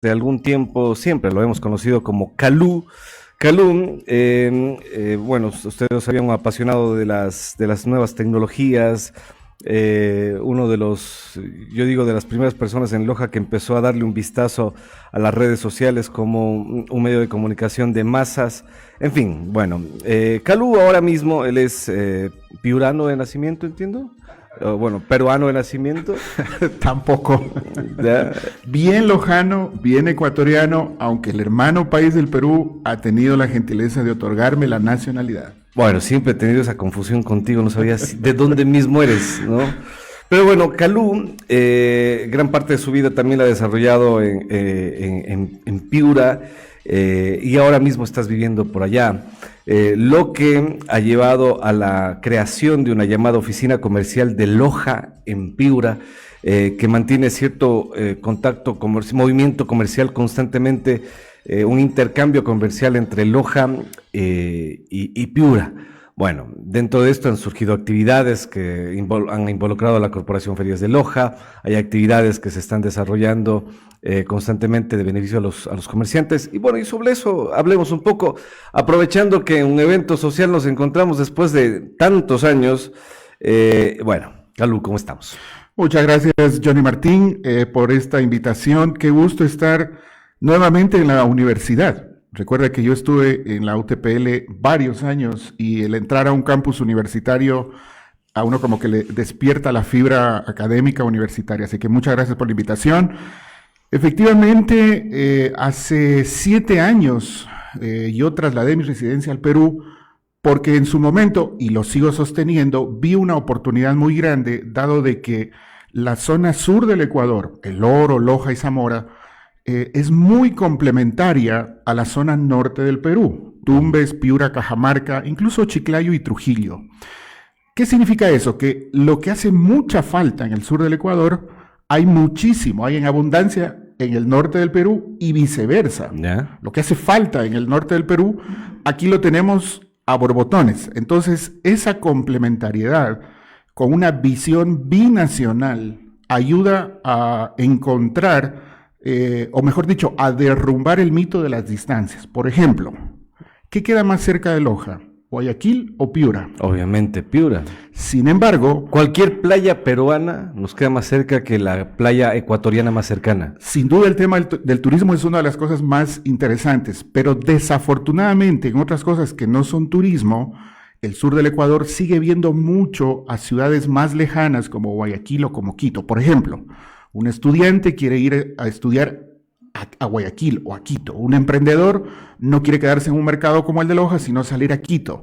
de algún tiempo, siempre lo hemos conocido como Calú. Calum, bueno, ustedes sabían un apasionado de las nuevas tecnologías, uno de los, yo digo, de las primeras personas en Loja que empezó a darle un vistazo a las redes sociales como un medio de comunicación de masas. En fin, bueno, Calú ahora mismo, él es piurano de nacimiento, entiendo. Bueno, peruano de nacimiento. Tampoco. ¿Ya? Bien lojano, bien ecuatoriano, aunque el hermano país del Perú ha tenido la gentileza de otorgarme la nacionalidad. Bueno, siempre he tenido esa confusión contigo, no sabía de dónde mismo eres, ¿no? Pero bueno, Calú, gran parte de su vida también la ha desarrollado en Piura, y ahora mismo estás viviendo por allá, lo que ha llevado a la creación de una llamada oficina comercial de Loja en Piura, que mantiene cierto contacto, movimiento comercial constantemente, un intercambio comercial entre Loja y Piura. Bueno, dentro de esto han surgido actividades que han involucrado a la Corporación Ferias de Loja, hay actividades que se están desarrollando constantemente de beneficio a los comerciantes. Y bueno, y sobre eso hablemos un poco, aprovechando que en un evento social nos encontramos después de tantos años. Bueno, Calú, ¿cómo estamos? Muchas gracias, Johnny Martín, por esta invitación. Qué gusto estar nuevamente en la universidad. Recuerda que yo estuve en la UTPL varios años y el entrar a un campus universitario a uno como que le despierta la fibra académica universitaria. Así que muchas gracias por la invitación. Efectivamente, hace 7 años yo trasladé mi residencia al Perú porque en su momento, y lo sigo sosteniendo, vi una oportunidad muy grande, dado de que la zona sur del Ecuador, El Oro, Loja y Zamora, es muy complementaria a la zona norte del Perú, Tumbes, Piura, Cajamarca, incluso Chiclayo y Trujillo. ¿Qué significa eso? Que lo que hace mucha falta en el sur del Ecuador, hay muchísimo, hay en abundancia en el norte del Perú y viceversa. ¿Ya? Lo que hace falta en el norte del Perú, aquí lo tenemos a borbotones. Entonces, esa complementariedad con una visión binacional ayuda a encontrar o mejor dicho, a derrumbar el mito de las distancias. Por ejemplo, ¿qué queda más cerca de Loja? ¿Guayaquil o Piura? Obviamente, Piura. Sin embargo, Cualquier playa peruana nos queda más cerca que la playa ecuatoriana más cercana. sin duda el tema del turismo es una de las cosas más interesantes, pero desafortunadamente en otras cosas que no son turismo, el sur del Ecuador sigue viendo mucho a ciudades más lejanas como Guayaquil o como Quito. Por ejemplo, un estudiante quiere ir a estudiar a Guayaquil o a Quito. Un emprendedor no quiere quedarse en un mercado como el de Loja, sino salir a Quito.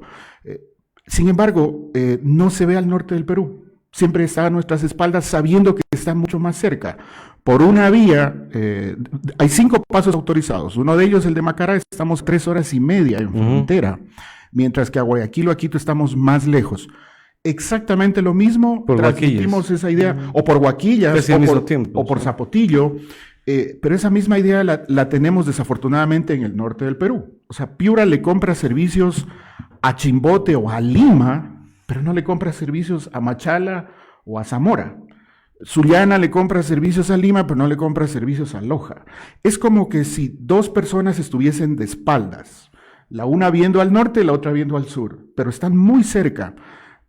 Sin embargo, no se ve al norte del Perú. Siempre está a nuestras espaldas sabiendo que está mucho más cerca. Por una vía, hay 5 pasos autorizados. Uno de ellos, el de Macará, estamos 3 horas y media en frontera, mientras que a Guayaquil o a Quito estamos más lejos. Exactamente lo mismo, Por transmitimos esa idea, o por Huaquillas, o por Zapotillo, pero esa misma idea la tenemos desafortunadamente en el norte del Perú. O sea, Piura le compra servicios a Chimbote o a Lima, pero no le compra servicios a Machala o a Zamora. Sullana le compra servicios a Lima, pero no le compra servicios a Loja. Es como que si 2 personas estuviesen de espaldas, la una viendo al norte, la otra viendo al sur, pero están muy cerca.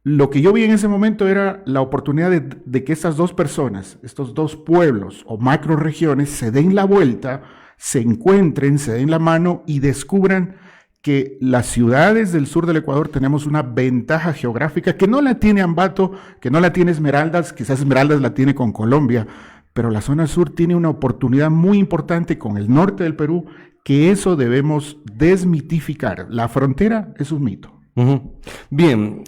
Lo que yo vi en ese momento era la oportunidad de que estas 2 personas, estos 2 pueblos o macroregiones se den la vuelta, se encuentren, se den la mano y descubran que las ciudades del sur del Ecuador tenemos una ventaja geográfica que no la tiene Ambato, que no la tiene Esmeraldas, quizás Esmeraldas la tiene con Colombia, pero la zona sur tiene una oportunidad muy importante con el norte del Perú, que eso debemos desmitificar. La frontera es un mito. Bien,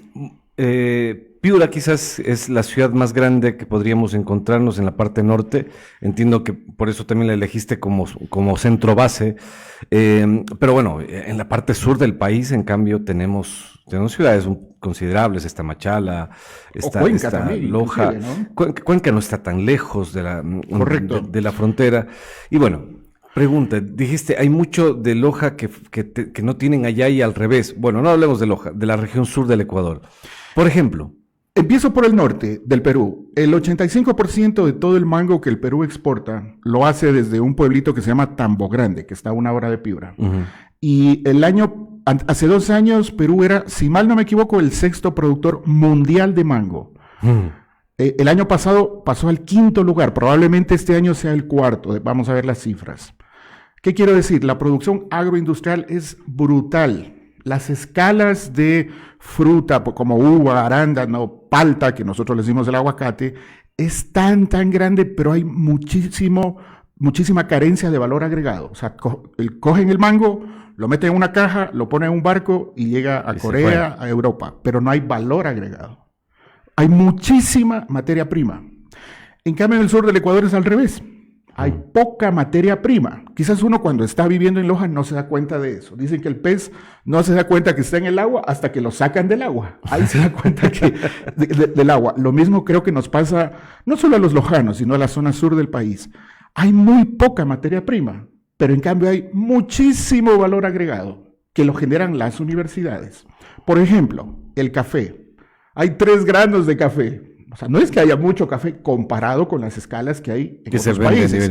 Piura quizás es la ciudad más grande que podríamos encontrarnos en la parte norte. Entiendo que por eso también la elegiste como centro base. Pero bueno, en la parte sur del país, en cambio, tenemos ciudades considerables. Está Machala, Cuenca está también, Loja. ¿no? Cuenca no está tan lejos Correcto. de la frontera. Y bueno, pregunta, dijiste, hay mucho de Loja que no tienen allá y al revés. Bueno, no hablemos de Loja, de la región sur del Ecuador. Por ejemplo, Empiezo por el norte del Perú. El 85% de todo el mango que el Perú exporta lo hace desde un pueblito que se llama Tambo Grande, que está a 1 hora de Piura. Y hace 2 años, Perú era, si mal no me equivoco, el 6º productor mundial de mango. El año pasado pasó al 5º lugar, probablemente este año sea el 4º, vamos a ver las cifras. ¿Qué quiero decir? La producción agroindustrial es brutal. Las escalas de fruta como uva, arándano, palta, que nosotros le decimos el aguacate, es tan grande, pero hay muchísima carencia de valor agregado. O sea, cogen el mango, lo meten en una caja, lo ponen en un barco y llega a Corea, a Europa, pero no hay valor agregado. Hay muchísima materia prima. En cambio, en el sur del Ecuador es al revés. Hay poca materia prima. Quizás uno cuando está viviendo en Loja no se da cuenta de eso. Dicen que el pez no se da cuenta que está en el agua hasta que lo sacan del agua. Ahí se da cuenta del agua. Lo mismo creo que nos pasa no solo a los lojanos, sino a la zona sur del país. Hay muy poca materia prima, pero en cambio hay muchísimo valor agregado que lo generan las universidades. Por ejemplo, el café. Hay 3 granos de café. O sea, no es que haya mucho café comparado con las escalas que hay en otros países.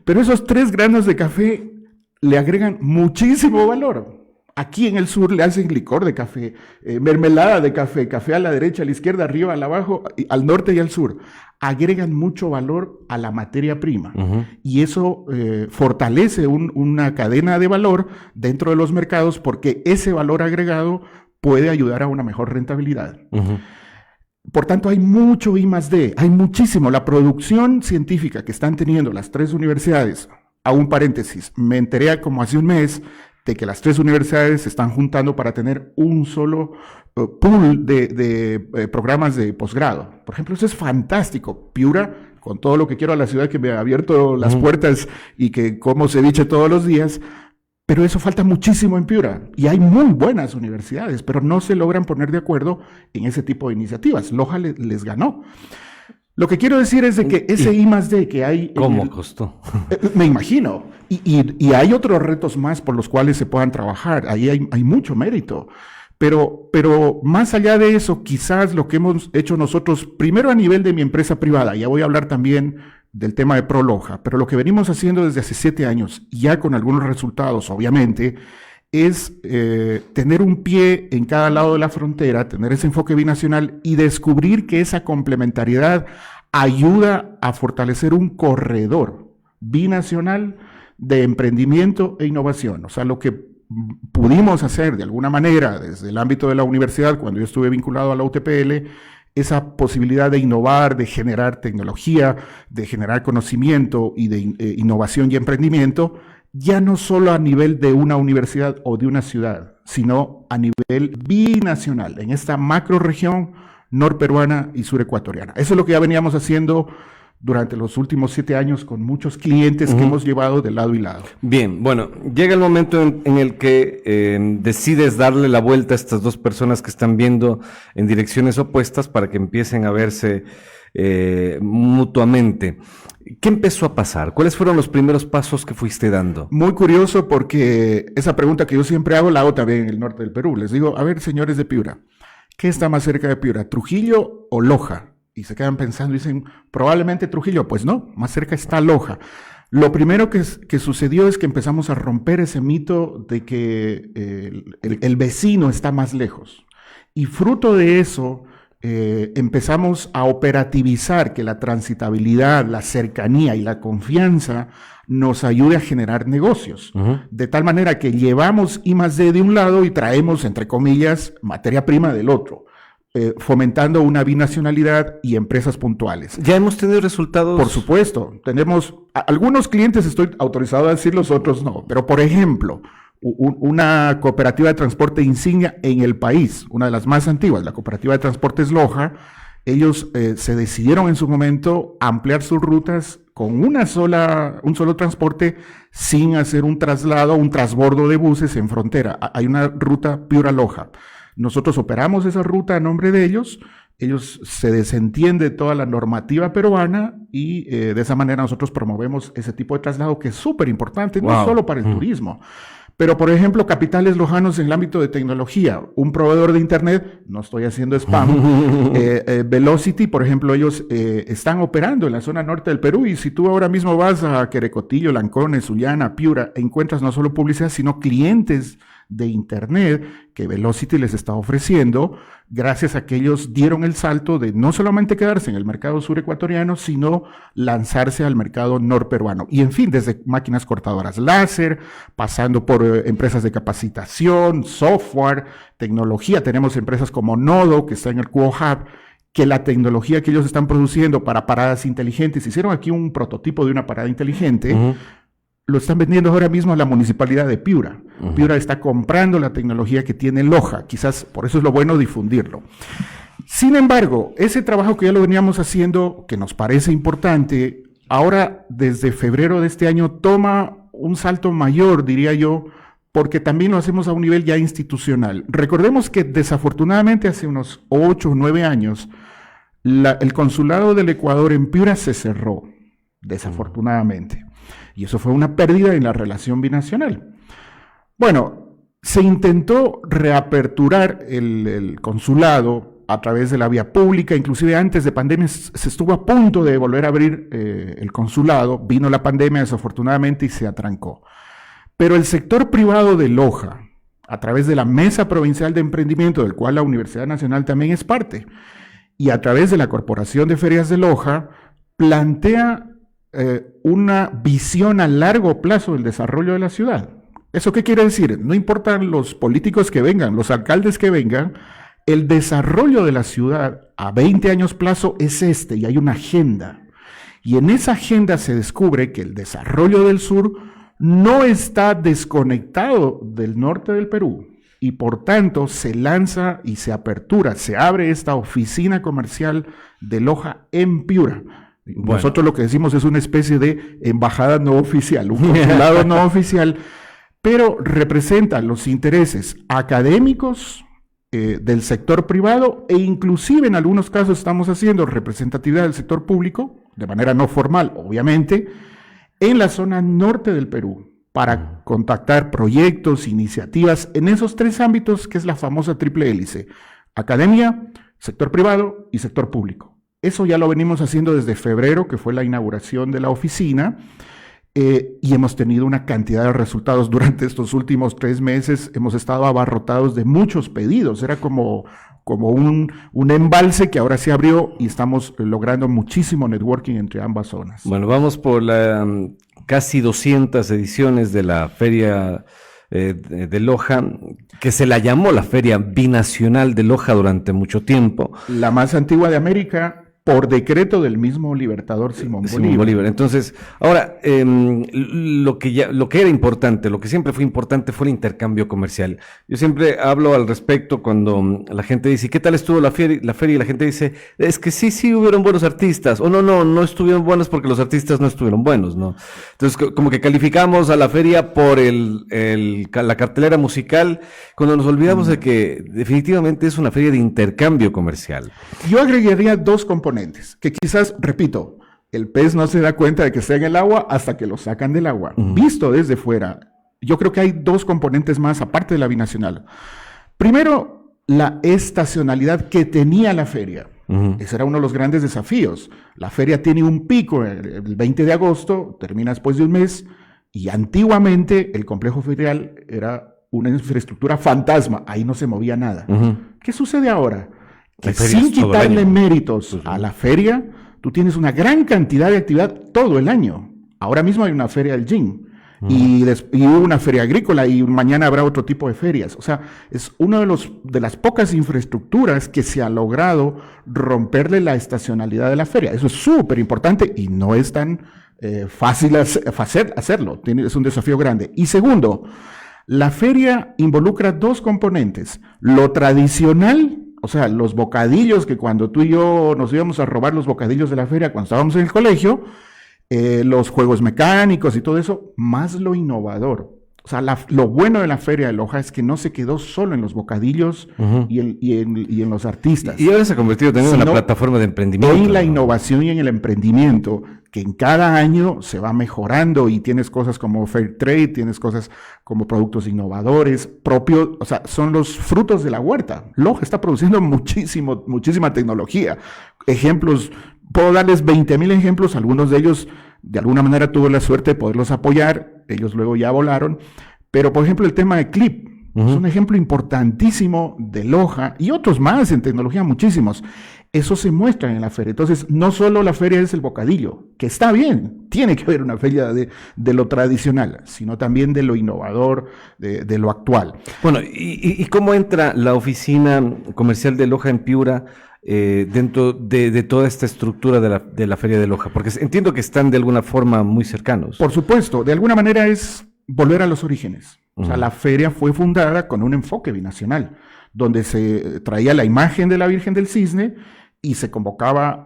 Pero esos 3 granos de café le agregan muchísimo valor. Aquí en el sur le hacen licor de café, mermelada de café, café a la derecha, a la izquierda, arriba, al abajo, al norte y al sur. Agregan mucho valor a la materia prima. Y eso fortalece una cadena de valor dentro de los mercados porque ese valor agregado puede ayudar a una mejor rentabilidad. Por tanto, hay mucho I+D, hay muchísimo. La producción científica que están teniendo las 3 universidades, a un paréntesis, me enteré como hace un mes de que las 3 universidades se están juntando para tener un solo pool de programas de posgrado. Por ejemplo, eso es fantástico. Piura, con todo lo que quiero a la ciudad que me ha abierto las puertas y que como ceviche todos los días, pero eso falta muchísimo en Piura. Y hay muy buenas universidades, pero no se logran poner de acuerdo en ese tipo de iniciativas. Loja les ganó. Lo que quiero decir es de que ese I+D que hay... ¿Cómo costó? Me imagino. Y hay otros retos más por los cuales se puedan trabajar. Ahí hay mucho mérito. Pero más allá de eso, quizás lo que hemos hecho nosotros, primero a nivel de mi empresa privada, ya voy a hablar también del tema de ProLoja, pero lo que venimos haciendo desde hace 7 años, ya con algunos resultados, obviamente, es tener un pie en cada lado de la frontera, tener ese enfoque binacional y descubrir que esa complementariedad ayuda a fortalecer un corredor binacional de emprendimiento e innovación. O sea, lo que pudimos hacer de alguna manera desde el ámbito de la universidad, cuando yo estuve vinculado a la UTPL, esa posibilidad de innovar, de generar tecnología, de generar conocimiento y de innovación y emprendimiento, ya no solo a nivel de una universidad o de una ciudad, sino a nivel binacional, en esta macroregión norperuana y surecuatoriana. Eso es lo que ya veníamos haciendo durante los últimos 7 años con muchos clientes que hemos llevado de lado y lado. Bien, bueno, llega el momento en el que decides darle la vuelta a estas 2 personas que están viendo en direcciones opuestas para que empiecen a verse mutuamente. ¿Qué empezó a pasar? ¿Cuáles fueron los primeros pasos que fuiste dando? Muy curioso porque esa pregunta que yo siempre hago la hago también en el norte del Perú. Les digo, a ver, señores de Piura, ¿qué está más cerca de Piura, Trujillo o Loja? Y se quedan pensando y dicen, probablemente Trujillo. Pues no, más cerca está Loja. Lo primero que sucedió es que empezamos a romper ese mito de que el vecino está más lejos. Y fruto de eso, empezamos a operativizar que la transitabilidad, la cercanía y la confianza nos ayude a generar negocios. De tal manera que llevamos I+D de un lado y traemos, entre comillas, materia prima del otro. Fomentando una binacionalidad y empresas puntuales. ¿Ya hemos tenido resultados? Por supuesto. Tenemos algunos clientes, estoy autorizado a decir, los otros no. Pero, por ejemplo, una cooperativa de transporte insignia en el país, una de las más antiguas, la cooperativa de transportes Loja, ellos se decidieron en su momento ampliar sus rutas con un solo transporte sin hacer un traslado, un transbordo de buses en frontera. Hay una ruta Piura-Loja. Nosotros operamos esa ruta a nombre de ellos se desentiende toda la normativa peruana y de esa manera nosotros promovemos ese tipo de traslado que es súper importante, no solo para el turismo, Pero, por ejemplo, capitales lojanos en el ámbito de tecnología, un proveedor de Internet, no estoy haciendo spam, Velocity, por ejemplo, ellos están operando en la zona norte del Perú, y si tú ahora mismo vas a Querecotillo, Lancones, Sullana, Piura, encuentras no solo publicidad, sino clientes de Internet que Velocity les está ofreciendo, gracias a que ellos dieron el salto de no solamente quedarse en el mercado surecuatoriano, sino lanzarse al mercado norperuano. Y en fin, desde máquinas cortadoras láser, pasando por empresas de capacitación, software, tecnología. Tenemos empresas como Nodo, que está en el Cuo Hub, que la tecnología que ellos están produciendo para paradas inteligentes, hicieron aquí un prototipo de una parada inteligente, lo están vendiendo ahora mismo a la municipalidad de Piura. Piura está comprando la tecnología que tiene Loja, quizás por eso es lo bueno difundirlo. Sin embargo, ese trabajo que ya lo veníamos haciendo, que nos parece importante, ahora desde febrero de este año toma un salto mayor, diría yo, porque también lo hacemos a un nivel ya institucional. Recordemos que desafortunadamente hace unos 8 o 9 años, el consulado del Ecuador en Piura se cerró, desafortunadamente. Y eso fue una pérdida en la relación binacional. Bueno, se intentó reaperturar el consulado a través de la vía pública, inclusive antes de pandemia se estuvo a punto de volver a abrir el consulado, vino la pandemia desafortunadamente y se atrancó. Pero el sector privado de Loja, a través de la Mesa Provincial de Emprendimiento, del cual la Universidad Nacional también es parte, y a través de la Corporación de Ferias de Loja, plantea una visión a largo plazo del desarrollo de la ciudad. ¿Eso qué quiere decir? No importan los políticos que vengan, los alcaldes que vengan, el desarrollo de la ciudad a 20 años plazo es y hay una agenda. Y en esa agenda se descubre que el desarrollo del sur no está desconectado del norte del Perú, y por tanto se lanza y se abre esta oficina comercial de Loja en Piura. Bueno. Nosotros lo que decimos es una especie de embajada no oficial, un consulado no oficial, pero representa los intereses académicos del sector privado, e inclusive en algunos casos estamos haciendo representatividad del sector público, de manera no formal, obviamente, en la zona norte del Perú, para contactar proyectos, iniciativas en esos 3 ámbitos que es la famosa triple hélice: academia, sector privado y sector público. Eso ya lo venimos haciendo desde febrero, que fue la inauguración de la oficina, y hemos tenido una cantidad de resultados durante estos últimos 3 meses. Hemos estado abarrotados de muchos pedidos. Era como un embalse que ahora se abrió y estamos logrando muchísimo networking entre ambas zonas. Bueno, vamos por casi 200 ediciones de la Feria de Loja, que se la llamó la Feria Binacional de Loja durante mucho tiempo. La más antigua de América, por decreto del mismo libertador Simón Bolívar. Entonces, ahora, lo que era importante, lo que siempre fue importante fue el intercambio comercial. Yo siempre hablo al respecto cuando la gente dice, ¿qué tal estuvo la feria? Y la gente dice, es que sí hubieron buenos artistas, o no estuvieron buenos porque los artistas no estuvieron buenos, ¿no? Entonces, como que calificamos a la feria por la cartelera musical, cuando nos olvidamos de que definitivamente es una feria de intercambio comercial. Yo agregaría 2 componentes, que quizás, repito, el pez no se da cuenta de que está en el agua hasta que lo sacan del agua. Visto desde fuera, yo creo que hay 2 componentes más, aparte de la binacional. Primero, la estacionalidad que tenía la feria. Ese era uno de los grandes desafíos. La feria tiene un pico el 20 de agosto, termina después de un mes, y antiguamente el complejo ferial era una infraestructura fantasma, ahí no se movía nada. ¿Qué sucede ahora? Que sin quitarle méritos a la feria, tú tienes una gran cantidad de actividad todo el año. Ahora mismo hay una feria del gin, y hubo una feria agrícola, y mañana habrá otro tipo de ferias. O sea, es una de las pocas infraestructuras que se ha logrado romperle la estacionalidad de la feria. Eso es súper importante y no es tan fácil hacerlo. Es un desafío grande. Y segundo, la feria involucra 2 componentes. Lo tradicional, o sea, los bocadillos, que cuando tú y yo nos íbamos a robar los bocadillos de la feria cuando estábamos en el colegio, los juegos mecánicos y todo eso, más lo innovador. O sea, lo bueno de la Feria de Loja es que no se quedó solo en los bocadillos y en los artistas. Y ahora se ha convertido también en una plataforma de emprendimiento. En la innovación y en el emprendimiento, que en cada año se va mejorando y tienes cosas como Fair Trade, tienes cosas como productos innovadores propios, o sea, son los frutos de la huerta. Loja está produciendo muchísima tecnología. Ejemplos, puedo darles 20,000 ejemplos, algunos de ellos de alguna manera tuve la suerte de poderlos apoyar, ellos luego ya volaron, pero por ejemplo el tema de Clip, es un ejemplo importantísimo de Loja y otros más en tecnología, muchísimos. Eso se muestra en la feria. Entonces, no solo la feria es el bocadillo, que está bien, tiene que haber una feria de lo tradicional, sino también de lo innovador, de lo actual. Bueno, ¿y cómo entra la oficina comercial de Loja en Piura dentro de toda esta estructura de la feria de Loja? Porque entiendo que están de alguna forma muy cercanos. Por supuesto, de alguna manera es volver a los orígenes. O sea, la feria fue fundada con un enfoque binacional, donde se traía la imagen de la Virgen del Cisne y se convocaba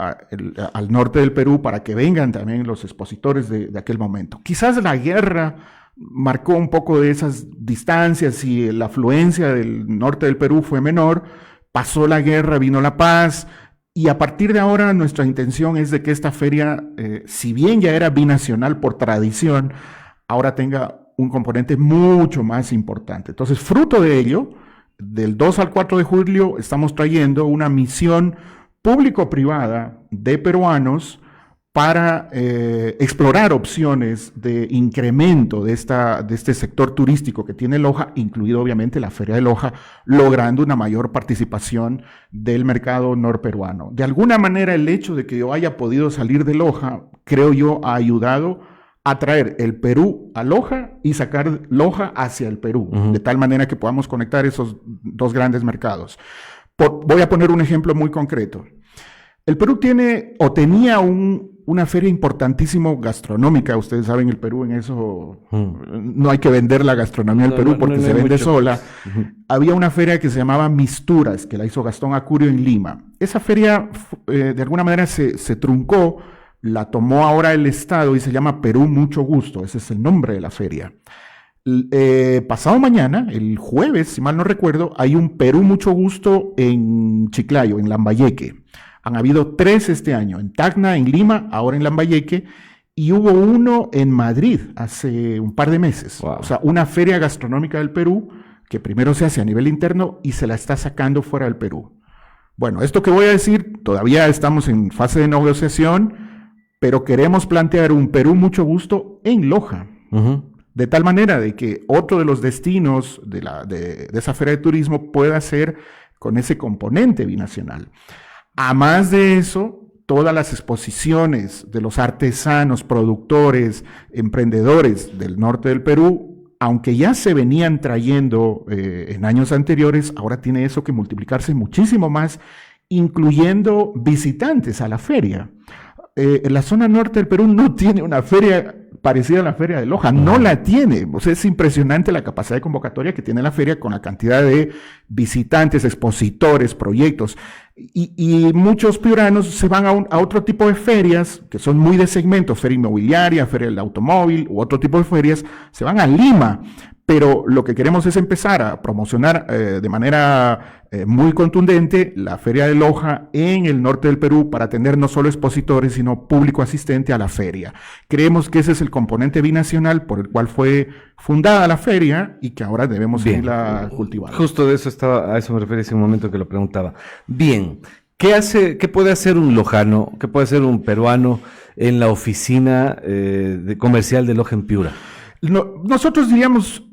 al norte del Perú para que vengan también los expositores de aquel momento. Quizás la guerra marcó un poco de esas distancias y la afluencia del norte del Perú fue menor. Pasó la guerra, vino la paz, y a partir de ahora nuestra intención es de que esta feria, si bien ya era binacional por tradición, ahora tenga un componente mucho más importante. Entonces, fruto de ello, del 2 al 4 de julio estamos trayendo una misión público-privada de peruanos para explorar opciones de incremento de este sector turístico que tiene Loja, incluido obviamente la Feria de Loja, logrando una mayor participación del mercado norperuano. De alguna manera, el hecho de que yo haya podido salir de Loja, creo yo, ha ayudado a traer el Perú a Loja y sacar Loja hacia el Perú, de tal manera que podamos conectar esos dos grandes mercados. Voy a poner un ejemplo muy concreto. El Perú tiene o tenía una feria importantísimo gastronómica. Ustedes saben, el Perú en eso no hay que vender la gastronomía del Perú porque se vende sola. Había una feria que se llamaba Misturas, que la hizo Gastón Acurio en Lima. Esa feria de alguna manera se truncó, la tomó ahora el Estado y se llama Perú Mucho Gusto. Ese es el nombre de la feria. Pasado mañana, el jueves, si mal no recuerdo, hay un Perú Mucho Gusto en Chiclayo, en Lambayeque. Han habido 3 este año, en Tacna, en Lima, ahora en Lambayeque, y hubo uno en Madrid hace un par de meses. Wow. O sea, una feria gastronómica del Perú que primero se hace a nivel interno y se la está sacando fuera del Perú. Bueno, esto que voy a decir, todavía estamos en fase de negociación, pero queremos plantear un Perú Mucho Gusto en Loja. De tal manera de que otro de los destinos de esa feria de turismo pueda ser con ese componente binacional. A más de eso, todas las exposiciones de los artesanos, productores, emprendedores del norte del Perú, aunque ya se venían trayendo en años anteriores, ahora tiene eso que multiplicarse muchísimo más, incluyendo visitantes a la feria. La zona norte del Perú no tiene una feria parecida a la feria de Loja, no la tiene. O sea, es impresionante la capacidad de convocatoria que tiene la feria con la cantidad de visitantes, expositores, proyectos. Y muchos piuranos se van a otro tipo de ferias que son muy de segmento, feria inmobiliaria, feria del automóvil u otro tipo de ferias, se van a Lima. Pero lo que queremos es empezar a promocionar de manera muy contundente la Feria de Loja en el norte del Perú para tener no solo expositores, sino público asistente a la feria. Creemos que ese es el componente binacional por el cual fue fundada la feria y que ahora debemos seguirla cultivando. Justo a eso me refería hace un momento que lo preguntaba. Bien, ¿qué puede hacer un lojano, qué puede hacer un peruano en la oficina comercial de Loja en Piura? Nosotros diríamos,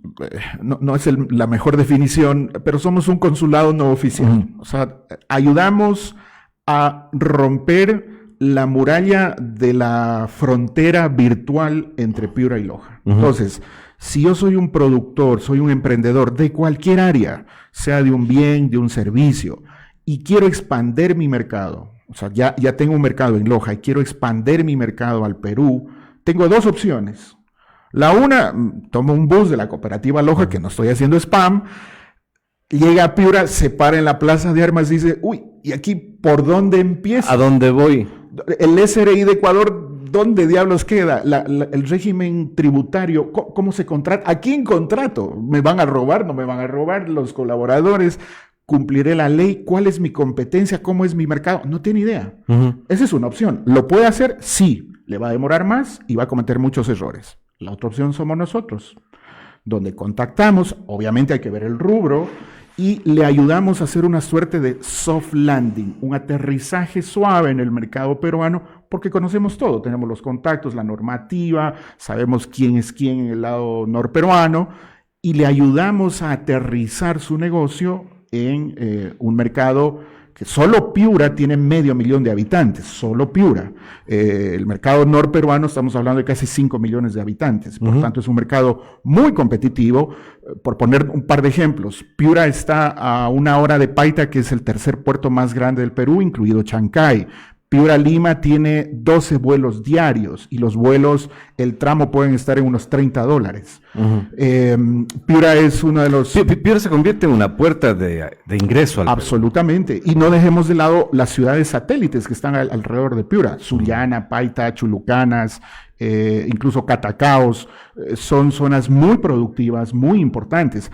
no es la mejor definición, pero somos un consulado no oficial. O sea, ayudamos a romper la muralla de la frontera virtual entre Piura y Loja. Entonces, si yo soy un productor, soy un emprendedor de cualquier área, sea de un bien, de un servicio, y quiero expandir mi mercado, o sea, ya tengo un mercado en Loja y quiero expandir mi mercado al Perú, tengo 2 opciones. La una, tomo un bus de la cooperativa Loja, que no estoy haciendo spam, llega a Piura, se para en la plaza de armas y dice, uy, ¿y aquí por dónde empiezo? ¿A dónde voy? El SRI de Ecuador, ¿dónde diablos queda? El régimen tributario, ¿cómo se contrata? ¿A quién contrato? ¿Me van a robar? ¿No me van a robar? ¿Los colaboradores? ¿Cumpliré la ley? ¿Cuál es mi competencia? ¿Cómo es mi mercado? No tiene idea. Esa es una opción. ¿Lo puede hacer? Sí. le va a demorar más y va a cometer muchos errores. La otra opción somos nosotros, donde contactamos, obviamente hay que ver el rubro, y le ayudamos a hacer una suerte de soft landing, un aterrizaje suave en el mercado peruano, porque conocemos todo, tenemos los contactos, la normativa, sabemos quién es quién en el lado norperuano, y le ayudamos a aterrizar su negocio en un mercado que solo Piura tiene 500,000 de habitantes, solo Piura. El mercado norperuano estamos hablando de casi 5 millones de habitantes, por tanto es un mercado muy competitivo. Por poner un par de ejemplos, Piura está a 1 hora de Paita, que es el tercer puerto más grande del Perú, incluido Chancay. Piura-Lima tiene 12 vuelos diarios y los vuelos, el tramo pueden estar en unos $30. Piura es uno de los... Piura se convierte en una puerta de ingreso al Absolutamente. Perú. Y no dejemos de lado las ciudades satélites que están alrededor de Piura. Sullana, Paita, Chulucanas, incluso Catacaos. Son zonas muy productivas, muy importantes.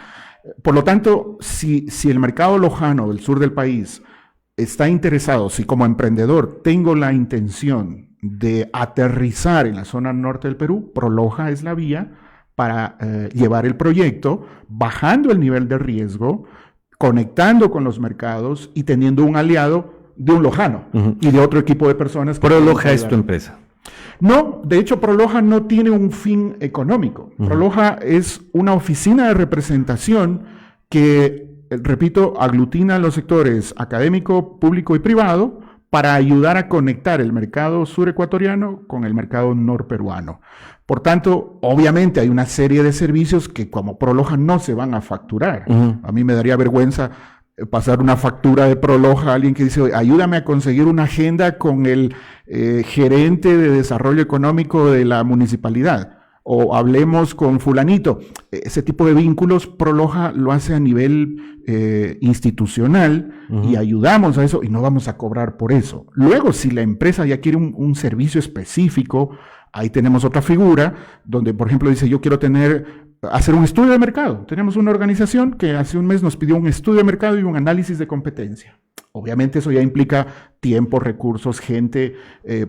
Por lo tanto, si el mercado lojano del sur del país está interesado, si como emprendedor tengo la intención de aterrizar en la zona norte del Perú, Proloja es la vía para llevar el proyecto, bajando el nivel de riesgo, conectando con los mercados y teniendo un aliado de un lojano y de otro equipo de personas. Proloja es tu empresa. No, de hecho Proloja no tiene un fin económico. Proloja es una oficina de representación que, repito, aglutina los sectores académico, público y privado para ayudar a conectar el mercado surecuatoriano con el mercado norperuano. Por tanto, obviamente hay una serie de servicios que como Proloja no se van a facturar. A mí me daría vergüenza pasar una factura de Proloja a alguien que dice, ayúdame a conseguir una agenda con el gerente de desarrollo económico de la municipalidad. O hablemos con fulanito. Ese tipo de vínculos Proloja lo hace a nivel institucional y ayudamos a eso y no vamos a cobrar por eso. Luego, si la empresa ya quiere un servicio específico, ahí tenemos otra figura donde, por ejemplo, dice yo quiero hacer un estudio de mercado. Tenemos una organización que hace un mes nos pidió un estudio de mercado y un análisis de competencia. Obviamente eso ya implica tiempo, recursos, gente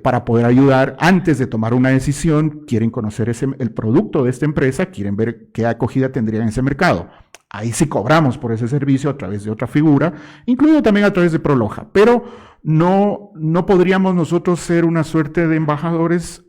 para poder ayudar. Antes de tomar una decisión, quieren conocer el producto de esta empresa, quieren ver qué acogida tendría en ese mercado. Ahí sí cobramos por ese servicio a través de otra figura, incluido también a través de Proloja. Pero no podríamos nosotros ser una suerte de embajadores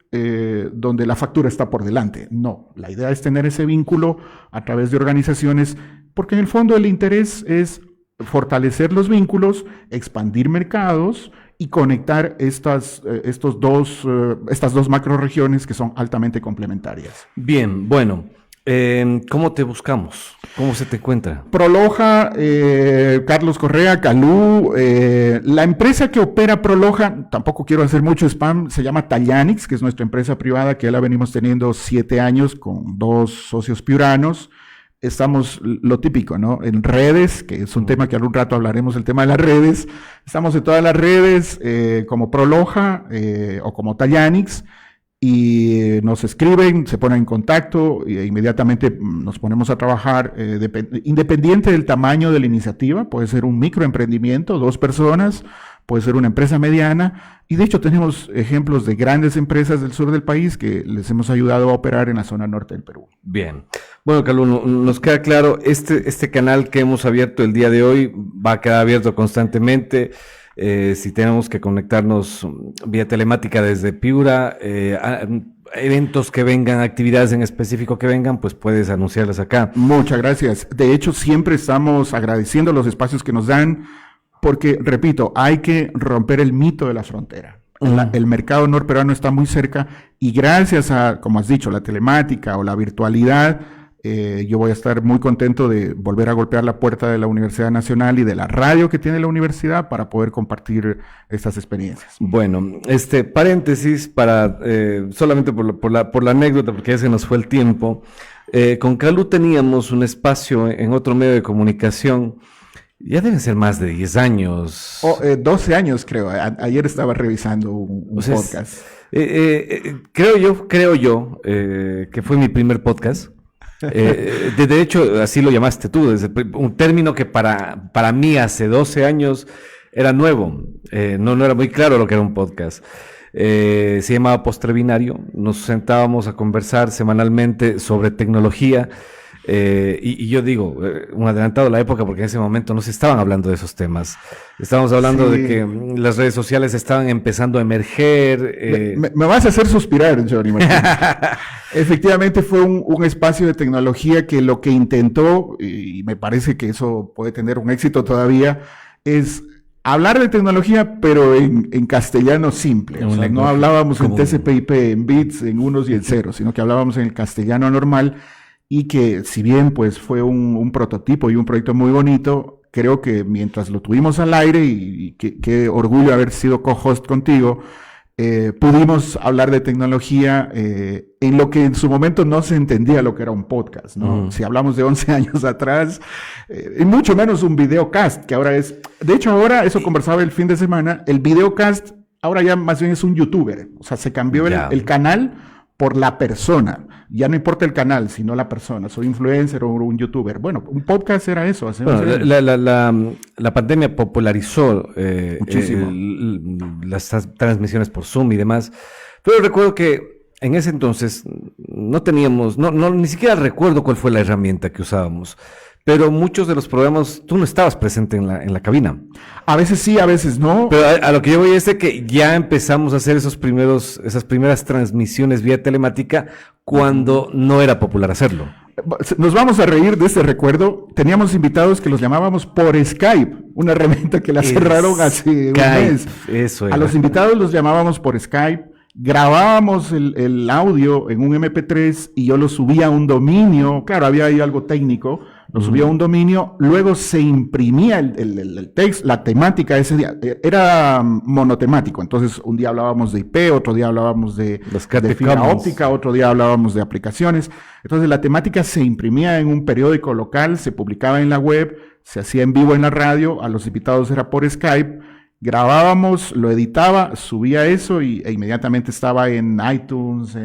donde la factura está por delante. No, la idea es tener ese vínculo a través de organizaciones, porque en el fondo el interés es fortalecer los vínculos, expandir mercados y conectar estas dos macroregiones que son altamente complementarias. Bien, bueno, ¿cómo te buscamos? ¿Cómo se te encuentra? Proloja, Carlos Correa, Calú. La empresa que opera Proloja, tampoco quiero hacer mucho spam, se llama Tallanix, que es nuestra empresa privada, que ya la venimos teniendo 7 años con 2 socios piuranos. Estamos, lo típico, ¿no? En redes, que es un tema que algún rato hablaremos, el tema de las redes. Estamos en todas las redes, como Proloja o como Tallanix, y nos escriben, se ponen en contacto e inmediatamente nos ponemos a trabajar, independiente del tamaño de la iniciativa. Puede ser un microemprendimiento, 2 personas, puede ser una empresa mediana, y de hecho tenemos ejemplos de grandes empresas del sur del país que les hemos ayudado a operar en la zona norte del Perú. Bien. Bueno, Calú, nos queda claro, este canal que hemos abierto el día de hoy va a quedar abierto constantemente. Si tenemos que conectarnos vía telemática desde Piura, eventos que vengan, actividades en específico que vengan, pues puedes anunciarlas acá. Muchas gracias. De hecho, siempre estamos agradeciendo los espacios que nos dan, porque, repito, hay que romper el mito de la frontera. El mercado norperuano está muy cerca y gracias a, como has dicho, la telemática o la virtualidad, yo voy a estar muy contento de volver a golpear la puerta de la Universidad Nacional y de la radio que tiene la universidad para poder compartir estas experiencias. Bueno, paréntesis para solamente por la anécdota, porque ya se nos fue el tiempo. Con Calú teníamos un espacio en otro medio de comunicación. Ya deben ser más de 10 años. 12 años, creo. Ayer estaba revisando un podcast. Creo yo que fue mi primer podcast. De hecho, así lo llamaste tú, un término que para mí hace 12 años era nuevo. No era muy claro lo que era un podcast. se llamaba Postre Binario. Nos sentábamos a conversar semanalmente sobre tecnología. Y yo digo, un adelantado a la época, porque en ese momento no se estaban hablando de esos temas. Estábamos hablando de que las redes sociales estaban empezando a emerger. Me vas a hacer suspirar, Johnny Martín. Efectivamente fue un espacio de tecnología que lo que intentó, y me parece que eso puede tener un éxito todavía, es hablar de tecnología, pero en castellano simple. O sea, no hablábamos en TCP/IP, en bits, en unos y en ceros, sino que hablábamos en el castellano normal. Y que si bien pues fue un prototipo y un proyecto muy bonito, creo que mientras lo tuvimos al aire, y qué orgullo haber sido co-host contigo, pudimos hablar de tecnología en lo que en su momento no se entendía lo que era un podcast, ¿no? Si hablamos de 11 años atrás, y mucho menos un videocast, que ahora es... De hecho, ahora, eso conversaba el fin de semana, el videocast ahora ya más bien es un youtuber. O sea, se cambió el canal por la persona. Ya no importa el canal, sino la persona. Soy influencer o un youtuber. Bueno, un podcast era eso. La pandemia popularizó muchísimo las transmisiones por Zoom y demás. Pero recuerdo que en ese entonces no teníamos, ni siquiera recuerdo cuál fue la herramienta que usábamos. Pero muchos de los programas, tú no estabas presente en la cabina. A veces sí, a veces no. Pero a lo que yo voy es de que ya empezamos a hacer esas primeras transmisiones vía telemática cuando no era popular hacerlo. Nos vamos a reír de este recuerdo. Teníamos invitados que los llamábamos por Skype, una herramienta que la cerraron hace un mes. Eso era. A los invitados los llamábamos por Skype. Grabábamos el audio en un MP3 y yo lo subía a un dominio. Claro, había ahí algo técnico. Lo subía a un dominio, luego se imprimía el texto, la temática ese día. Era monotemático, entonces un día hablábamos de IP, otro día hablábamos de fibra óptica, otro día hablábamos de aplicaciones. Entonces la temática se imprimía en un periódico local, se publicaba en la web, se hacía en vivo en la radio, a los invitados era por Skype, grabábamos, lo editaba, subía eso e inmediatamente estaba en iTunes,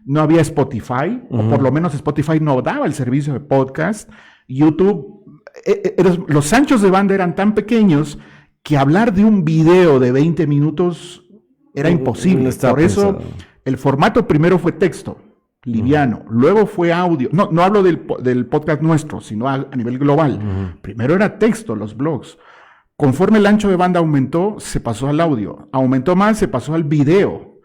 no había Spotify, o por lo menos Spotify no daba el servicio de podcast. YouTube, los anchos de banda eran tan pequeños que hablar de un video de 20 minutos era imposible. Por eso el formato primero fue texto, liviano, luego fue audio. No hablo del podcast nuestro, sino a nivel global. Primero era texto, los blogs. Conforme el ancho de banda aumentó, se pasó al audio. Aumentó más, se pasó al video.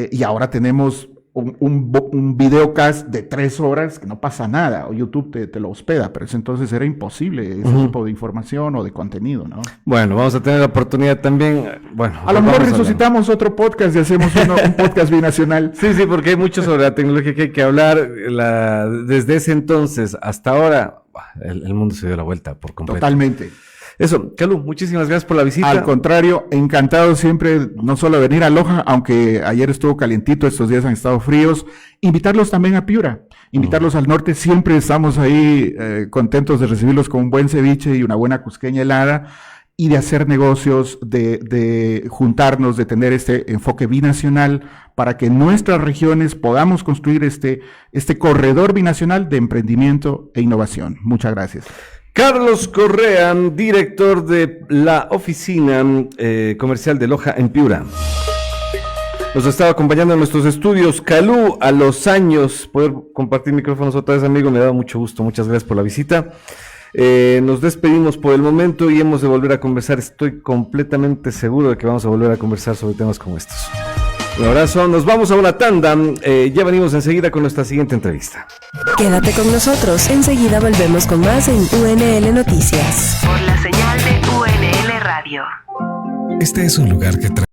Y ahora tenemos un videocast de 3 horas que no pasa nada, o YouTube te lo hospeda, pero entonces era imposible ese tipo de información o de contenido, ¿no? Bueno, vamos a tener la oportunidad también, a lo mejor resucitamos otro podcast y hacemos un podcast binacional. Sí, porque hay mucho sobre la tecnología que hay que hablar. Desde ese entonces hasta ahora, el mundo se dio la vuelta por completo. Totalmente. Eso, Calú, muchísimas gracias por la visita. Al contrario, encantado siempre, no solo de venir a Loja, aunque ayer estuvo calientito, estos días han estado fríos, invitarlos también a Piura, invitarlos al norte, siempre estamos ahí contentos de recibirlos con un buen ceviche y una buena cusqueña helada, y de hacer negocios, de juntarnos, de tener este enfoque binacional, para que en nuestras regiones podamos construir este corredor binacional de emprendimiento e innovación. Muchas gracias. Carlos Correa, director de la oficina comercial de Loja en Piura. Nos estaba acompañando en nuestros estudios. Calú, a los años, poder compartir micrófonos otra vez, amigo, me da mucho gusto. Muchas gracias por la visita. Nos despedimos por el momento y hemos de volver a conversar. Estoy completamente seguro de que vamos a volver a conversar sobre temas como estos. Un abrazo, nos vamos a una tanda, ya venimos enseguida con nuestra siguiente entrevista. Quédate con nosotros, enseguida volvemos con más en UNL Noticias. Por la señal de UNL Radio. Este es un lugar que